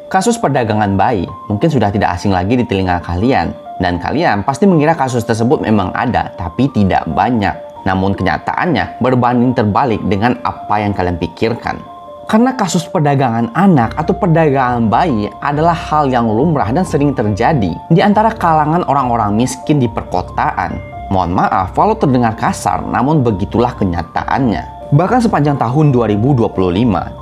Kasus perdagangan bayi mungkin sudah tidak asing lagi di telinga kalian, dan kalian pasti mengira kasus tersebut memang ada, tapi tidak banyak. Namun kenyataannya berbanding terbalik dengan apa yang kalian pikirkan. Karena kasus perdagangan anak atau perdagangan bayi adalah hal yang lumrah dan sering terjadi di antara kalangan orang-orang miskin di perkotaan. Mohon maaf walau terdengar kasar, namun begitulah kenyataannya. Bahkan sepanjang tahun 2025,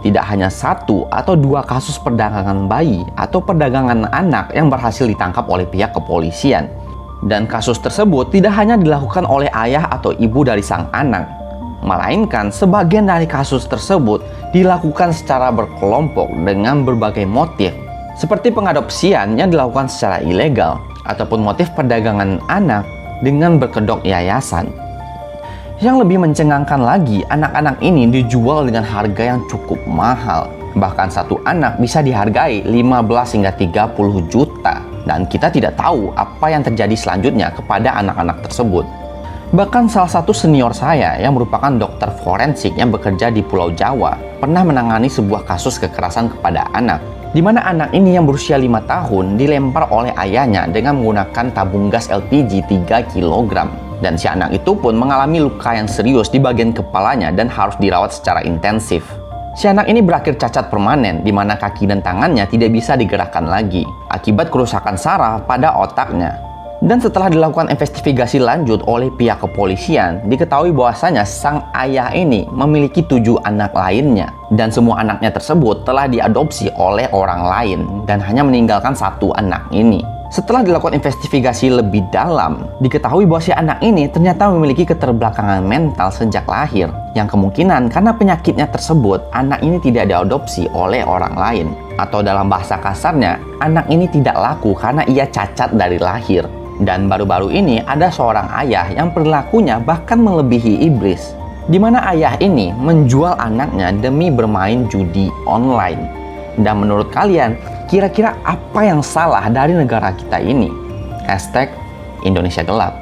tidak hanya 1 atau 2 kasus perdagangan bayi atau perdagangan anak yang berhasil ditangkap oleh pihak kepolisian. Dan kasus tersebut tidak hanya dilakukan oleh ayah atau ibu dari sang anak, melainkan sebagian dari kasus tersebut dilakukan secara berkelompok dengan berbagai motif, seperti pengadopsian yang dilakukan secara ilegal, ataupun motif perdagangan anak dengan berkedok yayasan. Yang lebih mencengangkan lagi, anak-anak ini dijual dengan harga yang cukup mahal. Bahkan satu anak bisa dihargai 15 hingga 30 juta. Dan kita tidak tahu apa yang terjadi selanjutnya kepada anak-anak tersebut. Bahkan salah satu senior saya yang merupakan dokter forensik yang bekerja di Pulau Jawa pernah menangani sebuah kasus kekerasan kepada anak, di mana anak ini yang berusia 5 tahun dilempar oleh ayahnya dengan menggunakan tabung gas LPG 3 kg. Dan si anak itu pun mengalami luka yang serius di bagian kepalanya dan harus dirawat secara intensif. Si anak ini berakhir cacat permanen, di mana kaki dan tangannya tidak bisa digerakkan lagi akibat kerusakan saraf pada otaknya. Dan setelah dilakukan investigasi lanjut oleh pihak kepolisian, diketahui bahwasanya sang ayah ini memiliki 7 anak lainnya. Dan semua anaknya tersebut telah diadopsi oleh orang lain dan hanya meninggalkan 1 anak ini. Setelah dilakukan investigasi lebih dalam, diketahui bahwa si anak ini ternyata memiliki keterbelakangan mental sejak lahir, yang kemungkinan karena penyakitnya tersebut, anak ini tidak diadopsi oleh orang lain. Atau dalam bahasa kasarnya, anak ini tidak laku karena ia cacat dari lahir. Dan baru-baru ini ada seorang ayah yang perilakunya bahkan melebihi iblis, di mana ayah ini menjual anaknya demi bermain judi online. Dan menurut kalian, kira-kira apa yang salah dari negara kita ini? #Indonesia Gelap.